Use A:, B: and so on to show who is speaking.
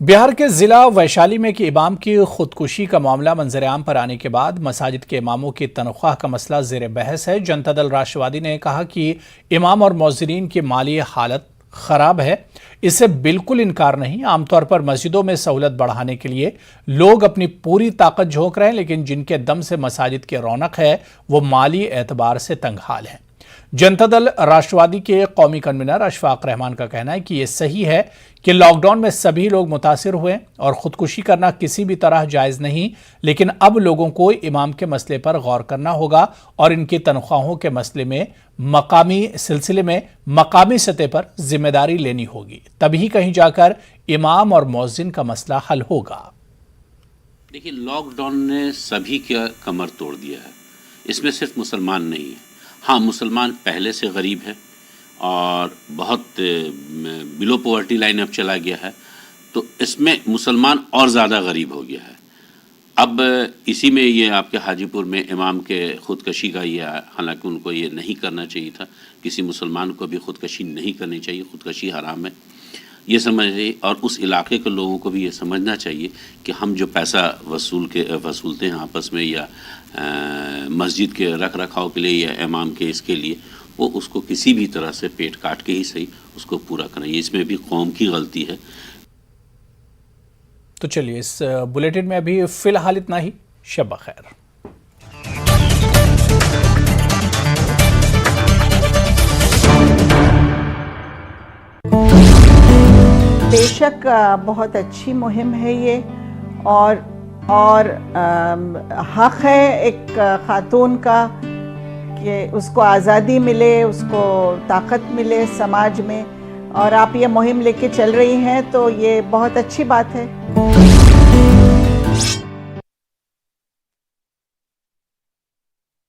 A: بہار کے ضلع ویشالی میں کہ امام کی خودکشی کا معاملہ منظر عام پر آنے کے بعد مساجد کے اماموں کی تنخواہ کا مسئلہ زیر بحث ہے۔ جنتا دل راشٹروادی نے کہا کہ امام اور مؤذنین کی مالی حالت خراب ہے، اس سے بالکل انکار نہیں۔ عام طور پر مسجدوں میں سہولت بڑھانے کے لیے لوگ اپنی پوری طاقت جھونک رہے ہیں، لیکن جن کے دم سے مساجد کی رونق ہے وہ مالی اعتبار سے تنگ حال ہیں۔ جنتا دل راشٹروادی کے قومی کنوینر اشفاق رحمان کا کہنا ہے کہ یہ صحیح ہے کہ لاک ڈاؤن میں سبھی لوگ متاثر ہوئے اور خودکشی کرنا کسی بھی طرح جائز نہیں، لیکن اب لوگوں کو امام کے مسئلے پر غور کرنا ہوگا اور ان کی تنخواہوں کے مسئلے میں مقامی سطح پر ذمہ داری لینی ہوگی، تبھی کہیں جا کر امام اور مؤذن کا مسئلہ حل ہوگا۔
B: دیکھیے، لاک ڈاؤن نے سبھی کا کمر توڑ دیا ہے، اس میں صرف مسلمان نہیں ہے۔ ہاں، مسلمان پہلے سے غریب ہے اور بہت بلو پاورٹی لائن اب چلا گیا ہے، تو اس میں مسلمان اور زیادہ غریب ہو گیا ہے۔ اب اسی میں یہ آپ کے حاجی پور میں امام کے خودکشی کا یہ، حالانکہ ان کو یہ نہیں کرنا چاہیے تھا، کسی مسلمان کو بھی خودکشی نہیں کرنی چاہیے، خودکشی حرام ہے، یہ سمجھے، اور اس علاقے کے لوگوں کو بھی یہ سمجھنا چاہیے کہ ہم جو پیسہ وصولتے ہیں آپس میں، یا مسجد کے رکھ رکھاؤ کے لیے یا امام کے اس کے لیے، وہ اس کو کسی بھی طرح سے پیٹ کاٹ کے ہی صحیح اس کو پورا کریں، اس میں بھی قوم کی غلطی ہے۔
A: تو چلیے، اس بلیٹن میں ابھی فی الحال اتنا ہی۔ شب بخیر۔
C: بے شک بہت اچھی مہم ہے یہ، اور حق ہے ایک خاتون کا کہ اس کو آزادی ملے، اس کو طاقت ملے سماج میں، اور آپ یہ مہم لے کے چل رہی ہیں تو یہ بہت اچھی بات ہے۔